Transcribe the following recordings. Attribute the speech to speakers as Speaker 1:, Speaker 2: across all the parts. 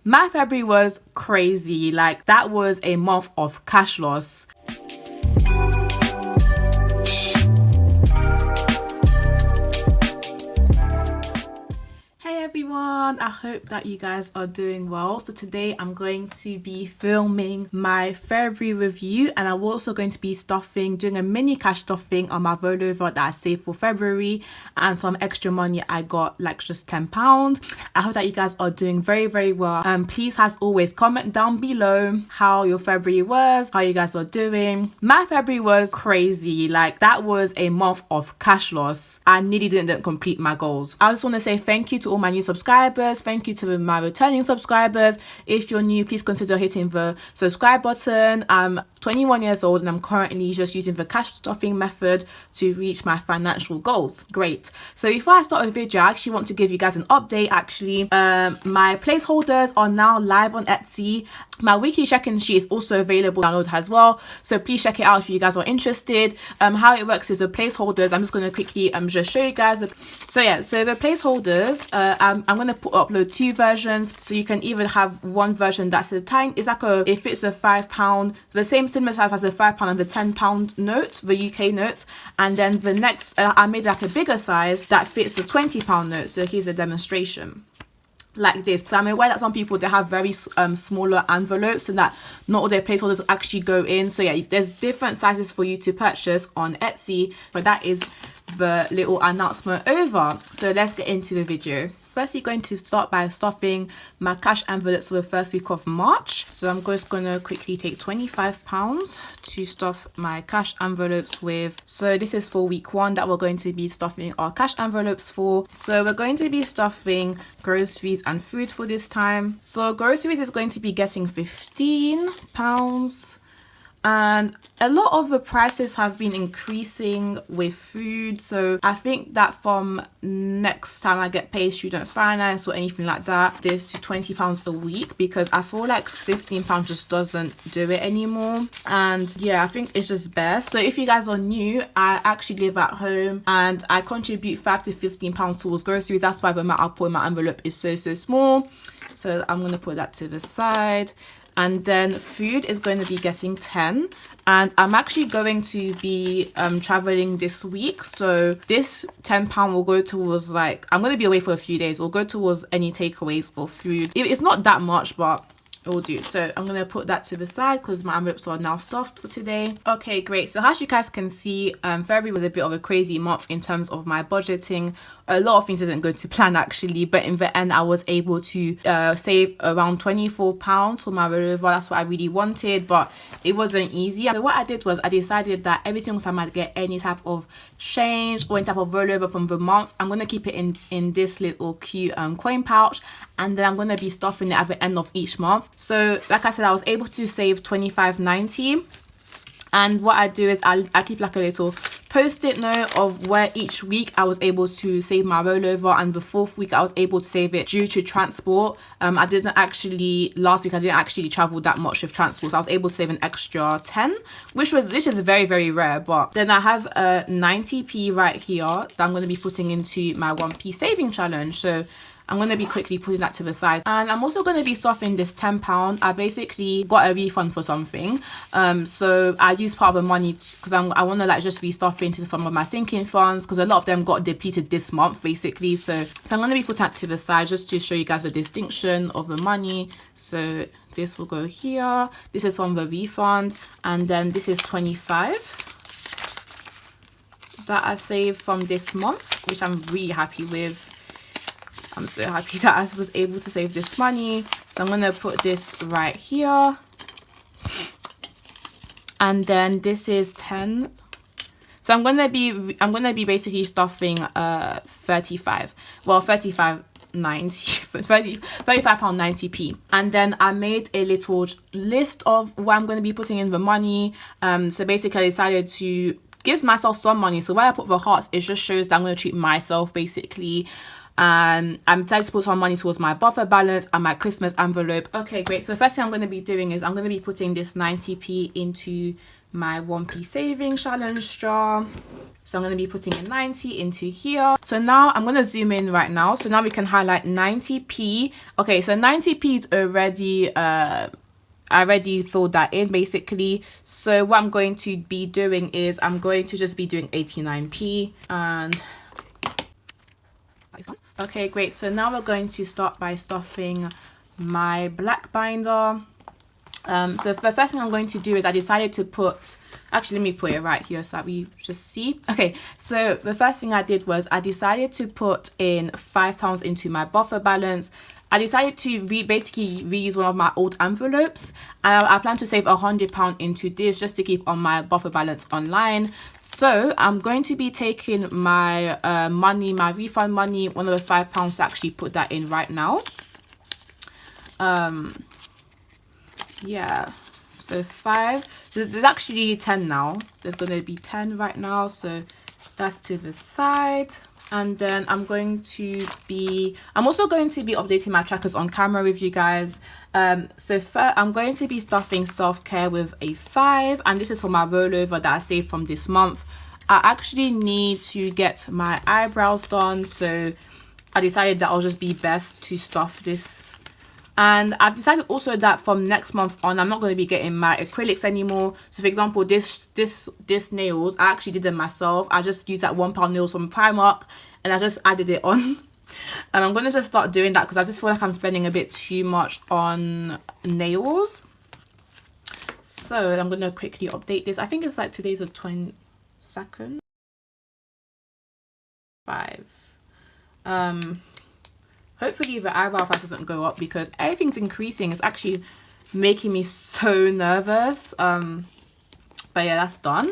Speaker 1: My February was crazy. Like, that was a month of cash loss. Everyone, I hope that you guys are doing well. So today I'm going to be filming my February review, and I'm also going to be doing a mini cash stuffing on my rollover that I saved for February and some extra money I got, like just £10. I hope that you guys are doing very well. Please, as always, comment down below how your February was, how you guys are doing. My February was crazy. Like, that was a month of cash loss. I nearly didn't complete my goals. I just want to say thank you to all my new subscribers. Thank you to my returning subscribers. If you're new, please consider hitting the subscribe button. I'm 21 years old and I'm currently just using the cash stuffing method to reach my financial goals. Great. So before I start the video, I actually want to give you guys an update. My placeholders are now live on Etsy. My weekly check-in sheet is also available to download as well, so please check it out if you guys are interested. How it works is the placeholders, I'm just going to quickly just show you guys. So the placeholders, I'm going to upload 2 versions, so you can even have one version that's it fits a £5, the same similar size as a £5 and the £10 note, the UK notes, and then the next I made like a bigger size that fits the £20 note. So here's a demonstration like this, because I'm aware that some people, they have very smaller envelopes and that not all their placeholders actually go in. So yeah, there's different sizes for you to purchase on Etsy, but that is the little announcement over. So let's get into the video. Firstly, going to start by stuffing my cash envelopes for the first week of March. So I'm just going to quickly take £25 to stuff my cash envelopes with. So this is for week 1 that we're going to be stuffing our cash envelopes for. So we're going to be stuffing groceries and food for this time. So groceries is going to be getting £15. And a lot of the prices have been increasing with food, so I think that from next time I get paid student finance or anything like that, this to £20 a week, because I feel like £15 just doesn't do it anymore. And yeah, I think it's just best. So if you guys are new, I actually live at home and I contribute £5 to £15 towards groceries. That's why the amount I put in my envelope is so small. So I'm going to put that to the side. And then food is going to be getting 10, and I'm actually going to be traveling this week, so this £10 will go towards, like, I'm going to be away for a few days, will go towards any takeaways or food. It's not that much, but it will do. So I'm going to put that to the side because my envelopes are now stuffed for today. Okay, great. So as you guys can see, February was a bit of a crazy month in terms of my budgeting. A lot of things didn't go to plan actually, but in the end I was able to save around £24 for my rollover. That's what I really wanted, but it wasn't easy. So what I did was I decided that every single time I get any type of change or any type of rollover from the month, I'm going to keep it in this little cute coin pouch, and then I'm going to be stuffing it at the end of each month. So like I said, I was able to save £25.90. And what I do is I keep like a little post-it note of where each week I was able to save my rollover, and the 4th week I was able to save it due to transport. Last week I didn't actually travel that much with transport, so I was able to save an extra 10, which is very rare. But then I have a 90p right here that I'm going to be putting into my 1p saving challenge. So I'm going to be quickly putting that to the side. And I'm also going to be stuffing this £10. I basically got a refund for something. So I used part of the money because I want to like just restuff into some of my sinking funds, because a lot of them got depleted this month basically. So I'm going to be putting that to the side just to show you guys the distinction of the money. So this will go here. This is from the refund. And then this is 25 that I saved from this month, which I'm really happy with. I'm so happy that I was able to save this money. So I'm going to put this right here. And then this is 10. So I'm going to be basically stuffing 35. Well, 35.90 £35.90p. And then I made a little list of where I'm going to be putting in the money. So basically I decided to give myself some money. So where I put the hearts, it just shows that I'm going to treat myself basically. And I'm decided to put some money towards my buffer balance and my Christmas envelope. Okay, great. So the first thing I'm going to be doing is I'm going to be putting this 90p into my 1p saving challenge jar. So I'm going to be putting a 90 into here. So now I'm going to zoom in right now. So now we can highlight 90p. Okay, so 90p is already, I already filled that in basically. So what I'm going to be doing is I'm going to just be doing 89p and okay, great. So now we're going to start by stuffing my black binder. So the first thing I'm going to do is I decided to put, actually let me put it right here so that we just see. Okay, so the first thing I did was I decided to put in £5 into my buffer balance. I decided to basically reuse one of my old envelopes, and I plan to save £100 into this just to keep on my buffer balance online. So I'm going to be taking my money, my refund money, one of the £5 to actually put that in right now. Yeah, so 5, so there's actually 10 now. There's going to be 10 right now, so that's to the side. And then I'm also going to be updating my trackers on camera with you guys. So I'm going to be stuffing self-care with a 5, and this is for my rollover that I saved from this month. I actually need to get my eyebrows done, so I decided that I'll just be best to stuff this. And I've decided also that from next month on, I'm not going to be getting my acrylics anymore. So for example, this nails, I actually did them myself. I just used that £1 nails from Primark and I just added it on. And I'm going to just start doing that because I just feel like I'm spending a bit too much on nails. So I'm going to quickly update this. I think it's like today's the 22nd. 5. Hopefully the eyebrow price doesn't go up because everything's increasing. It's actually making me so nervous. But yeah, that's done.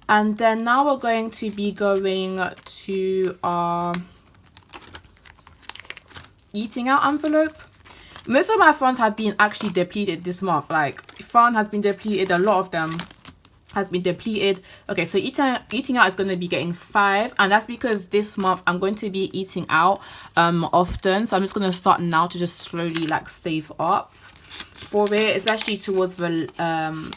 Speaker 1: And then now we're going to be going to our eating out envelope. Most of my funds have been actually depleted this month. Like, fund has been depleted. A lot of them has been depleted. Okay, so eating out is going to be getting 5, and that's because this month I'm going to be eating out often. So I'm just going to start now to just slowly like save up for it, especially towards the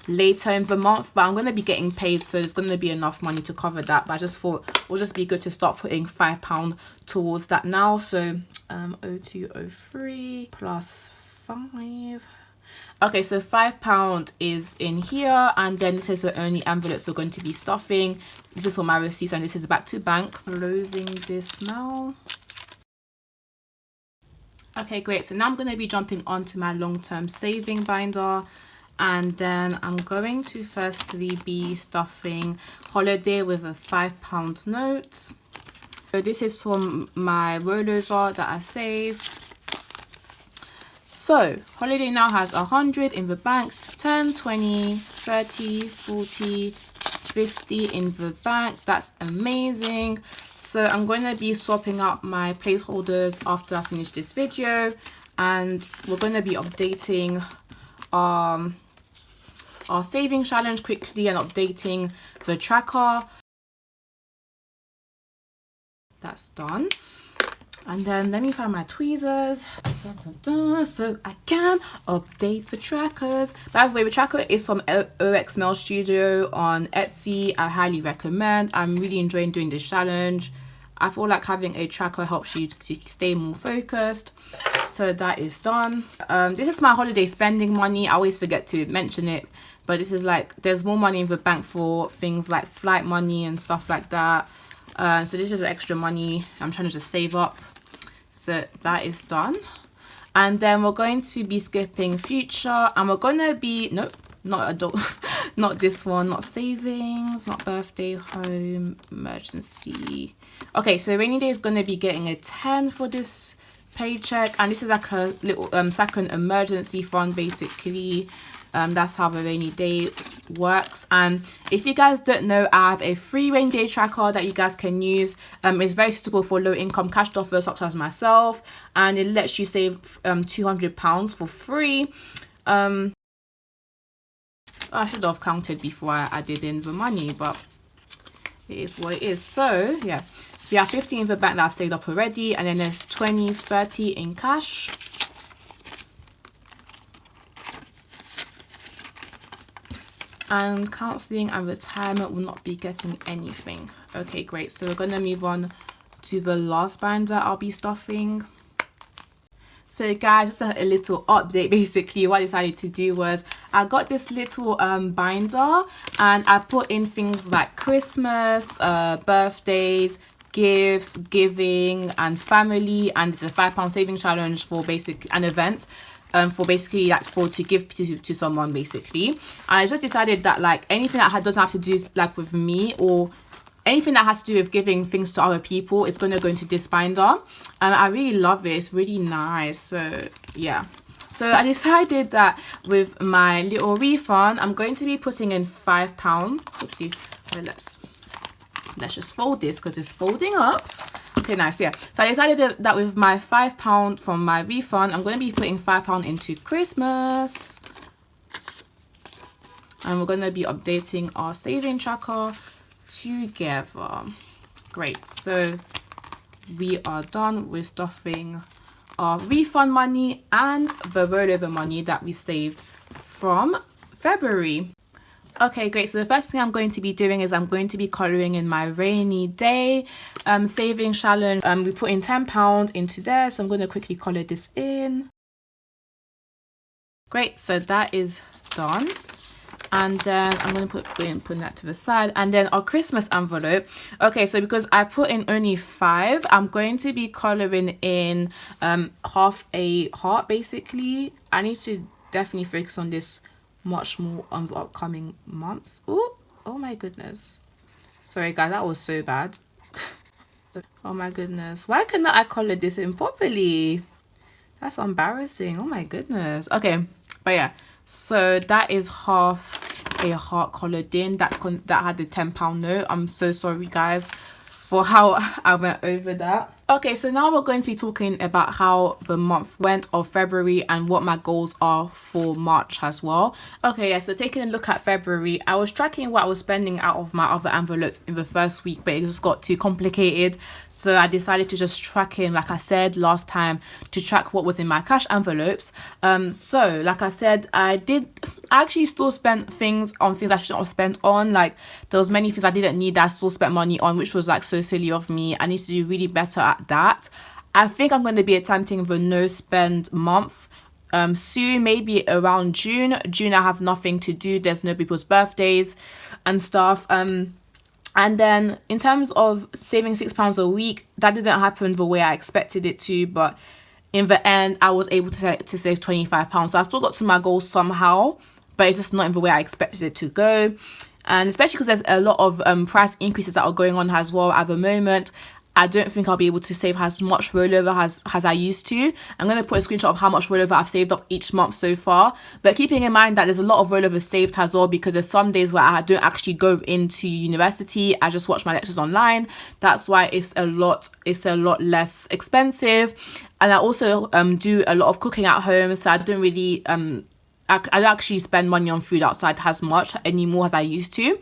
Speaker 1: later in the month. But I'm going to be getting paid, so there's going to be enough money to cover that. But I just thought it would just be good to start putting £5 towards that now. So 0203 plus 5. Okay, so £5 is in here, and then this is the only envelopes we're going to be stuffing. This is for my receipts, and this is back to bank. Closing this now. Okay, great. So now I'm going to be jumping onto my long-term saving binder, and then I'm going to firstly be stuffing holiday with a £5 note. So this is from my rollover that I saved. So holiday now has 100 in the bank, 10, 20, 30, 40, 50 in the bank. That's amazing. So I'm going to be swapping out my placeholders after I finish this video, and we're going to be updating our saving challenge quickly and updating the tracker. That's done. And then let me find my tweezers so I can update the trackers. By the way, the tracker is from OXML Studio on Etsy. I highly recommend. I'm really enjoying doing this challenge. I feel like having a tracker helps you to stay more focused. So that is done. This is my holiday spending money. I always forget to mention it, but this is like, there's more money in the bank for things like flight money and stuff like that. So this is extra money I'm trying to just save up. So that is done. And then we're going to be skipping future, and we're going to be, nope, not adult, not this one, not savings, not birthday, home, emergency. Okay, so rainy day is going to be getting a 10 for this paycheck, and this is like a little second emergency fund basically. That's how the rainy day works. And if you guys don't know, I have a free rainy day tracker that you guys can use. It's very suitable for low income cash stuffers such as myself, and it lets you save £200 for free. I should have counted before I added in the money, but it is what it is. So yeah, so we have 50 in the bank that I've saved up already, and then there's 20, 30 in cash. and counselling and retirement will not be getting anything. Okay, great. So we're going to move on to the last binder I'll be stuffing. So guys, just a little update. Basically what I decided to do was I got this little binder, and I put in things like Christmas, birthdays, gifts, giving, and family, and it's a £5 saving challenge for and events, for basically like to give to someone basically. And I just decided that like anything that doesn't have to do like with me, or anything that has to do with giving things to other people, it's going to go into this binder. I really love it. It's really nice. So yeah, so I decided that with my little refund, I'm going to be putting in £5. Oopsie. So let's just fold this because it's folding up. Okay, nice. Yeah, so I decided that with my £5 from my refund, I'm going to be putting £5 into Christmas, and we're going to be updating our saving tracker together. Great. So we are done with stuffing our refund money and the rollover money that we saved from February. Okay, great. So the first thing I'm going to be doing is I'm going to be colouring in my rainy day saving challenge. We put in £10 into there, so I'm going to quickly colour this in. Great, so that is done. And then I'm going to put that to the side. And then our Christmas envelope. Okay, so because I put in only 5, I'm going to be colouring in half a heart basically. I need to definitely focus on this much more on the upcoming months. Oh my goodness. Sorry guys, that was so bad. Oh my goodness. Why cannot I colour this in properly? That's embarrassing. Oh my goodness. Okay, but yeah. So that is half a heart coloured in that had the £10 note. I'm so sorry guys for how I went over that. Okay, so now we're going to be talking about how the month went of February and what my goals are for March as well. Okay, yeah, so taking a look at February, I was tracking what I was spending out of my other envelopes in the first week, but it just got too complicated. So I decided to just track in, like I said last time, to track what was in my cash envelopes. So like I said, I actually still spent things on things I shouldn't have spent on. Like there was many things I didn't need that I still spent money on, which was like so silly of me. I need to do really better at that. I think I'm going to be attempting the no spend month soon, maybe around June. I have nothing to do. There's no people's birthdays and stuff. And then in terms of saving £6 a week, that didn't happen the way I expected it to, but in the end I was able to save £25. So I still got to my goal somehow, but it's just not in the way I expected it to go. And especially because there's a lot of price increases that are going on as well at the moment, I don't think I'll be able to save as much rollover as I used to. I'm going to put a screenshot of how much rollover I've saved up each month so far. But keeping in mind that there's a lot of rollover saved as well, because there's some days where I don't actually go into university. I just watch my lectures online. That's why it's a lot less expensive. And I also do a lot of cooking at home, so I don't really I don't actually spend money on food outside as much anymore as I used to.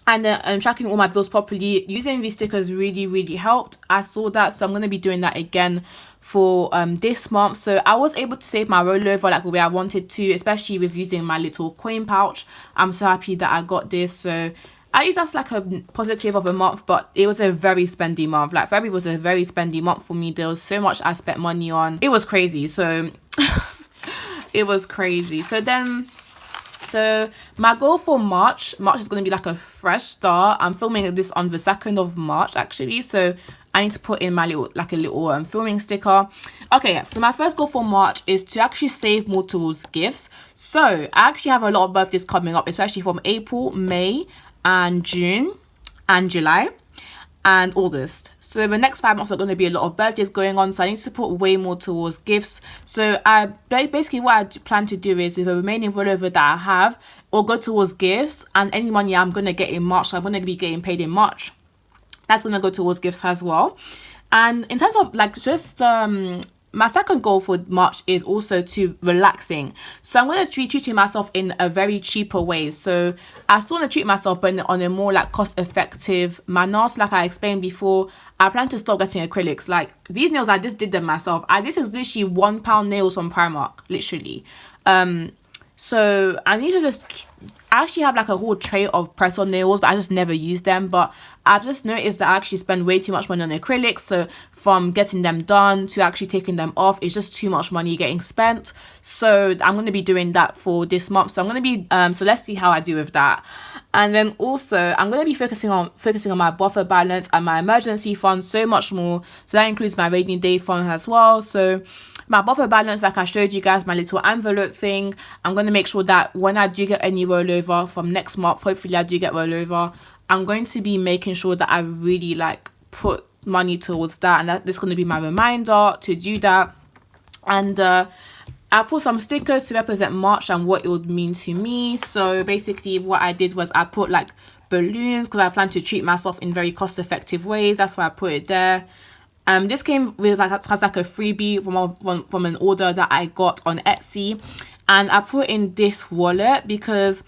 Speaker 1: And then tracking all my bills properly using these stickers really helped. I saw that, so I'm going to be doing that again for this month. So I was able to save my rollover like the way I wanted to, especially with using my little coin pouch. I'm so happy that I got this. So at least that's like a positive of a month, but it was a very spendy month. Like February was a very spendy month for me. There was so much I spent money on. It was crazy. So it was crazy. So my goal for March is going to be like a fresh start. I'm filming this on the 2nd of March actually, so I need to put in my little filming sticker. Okay, yeah, so my first goal for March is to actually save more towards gifts. So I actually have a lot of birthdays coming up, especially from April, May and June and July and August. So the next 5 months are going to be a lot of birthdays going on, so I need to put way more towards gifts. So basically what I plan to do is, with the remaining rollover that I have, will go towards gifts, and any money I'm going to get in March, so I'm going to be getting paid in March, that's going to go towards gifts as well. And in terms of like just my second goal for March is also to relaxing. So I'm going to treating myself in a very cheaper way. So I still want to treat myself, but on a more like cost effective manner. So like I explained before, I plan to stop getting acrylics. Like these nails, I just did them myself. This is literally £1 nails from Primark, literally. So I need to I actually have like a whole tray of press-on nails, but I just never use them. But I've just noticed that I actually spend way too much money on acrylics. So from getting them done to actually taking them off, it's just too much money getting spent. So I'm going to be doing that for this month. So I'm going to be, so let's see how I do with that. And then also I'm going to be focusing on my buffer balance and my emergency fund so much more. So that includes my rainy day fund as well. So my buffer balance, like I showed you guys, my little envelope thing, I'm going to make sure that when I do get any rollover from next month, hopefully I do get rollover, I'm going to be making sure that I really like put money towards that, and that this is going to be my reminder to do that. And I put some stickers to represent March and what it would mean to me. So basically what I did was I put like balloons because I plan to treat myself in very cost-effective ways. That's why I put it there. This came with like has like a freebie from an order that I got on Etsy, and I put in this wallet because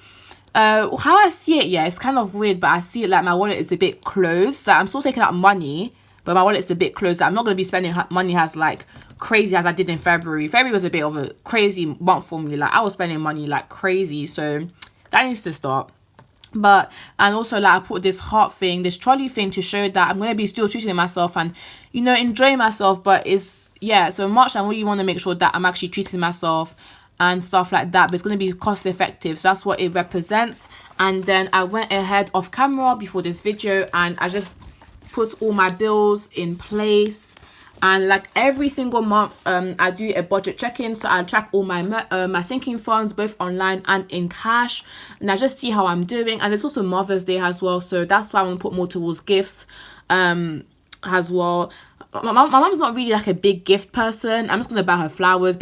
Speaker 1: how I see it, yeah, it's kind of weird, but I see it like my wallet is a bit closed. Like I'm still taking out money, but my wallet's a bit closed. I'm not going to be spending money as like crazy as I did in February. February was a bit of a crazy month for me. Like I was spending money like crazy, so that needs to stop. But and also like I put this heart thing, this trolley thing, to show that I'm going to be still treating myself and, you know, enjoying myself. But it's, yeah, so March I really want to make sure that I'm actually treating myself and stuff like that, but it's going to be cost effective. So that's what it represents. And then I went ahead off camera before this video and I just put all my bills in place. And like every single month, I do a budget check-in. So I track all my sinking funds, both online and in cash. And I just see how I'm doing. And it's also Mother's Day as well. So that's why I want to put more towards gifts as well. My mom's not really like a big gift person. I'm just going to buy her flowers.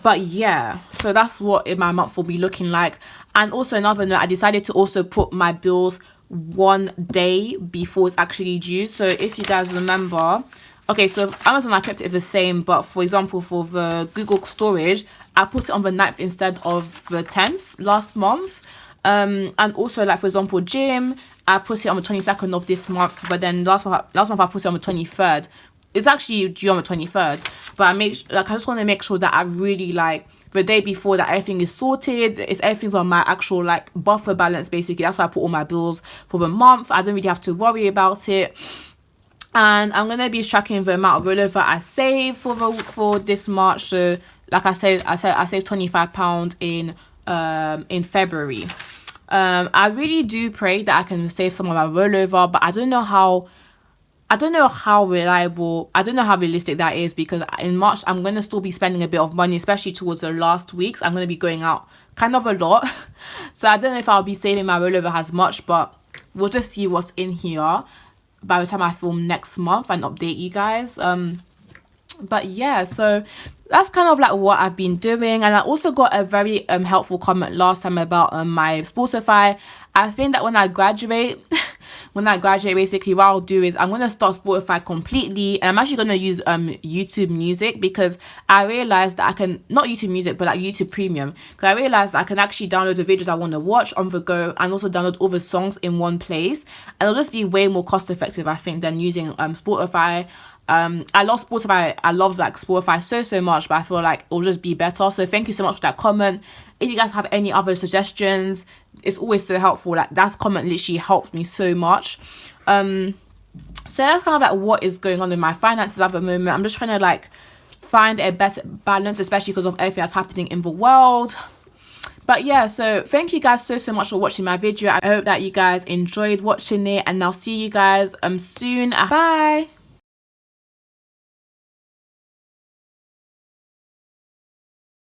Speaker 1: But yeah, so that's what my month will be looking like. And also another note, I decided to also put my bills one day before it's actually due. So if you guys remember, okay, so Amazon, I kept it the same, but for example for the Google storage, I put it on the 9th instead of the 10th last month. And also like for example gym, I put it on the 22nd of this month, but then last month I put it on the 23rd. It's actually due on the 23rd, but I just want to make sure that I really like the day before that everything is sorted. Everything's on my actual like buffer balance basically. That's why I put all my bills for the month. I don't really have to worry about it. And I'm gonna be tracking the amount of rollover I save for this March. So like I said, I saved £25 in February. I really do pray that I can save some of my rollover, but I don't know how reliable, I don't know how realistic that is, because in March I'm going to still be spending a bit of money, especially towards the last weeks. I'm going to be going out kind of a lot. So I don't know if I'll be saving my rollover as much, but we'll just see what's in here by the time I film next month and update you guys. But yeah, so that's kind of like what I've been doing. And I also got a very helpful comment last time about my Spotify. I think that when I graduate basically what I'll do is I'm going to start Spotify completely, and I'm actually going to use YouTube Music, because I realized that I can, not YouTube Music but like YouTube Premium, because I realized that I can actually download the videos I want to watch on the go and also download all the songs in one place, and it'll just be way more cost effective I think than using Spotify. I love Spotify. I love like Spotify so much, but I feel like it'll just be better. So thank you so much for that comment. If you guys have any other suggestions, it's always so helpful. Like that comment literally helped me so much. So that's kind of like what is going on in my finances at the moment. I'm just trying to like find a better balance, especially because of everything that's happening in the world. But yeah, so thank you guys so much for watching my video. I hope that you guys enjoyed watching it, and I'll see you guys soon. Bye.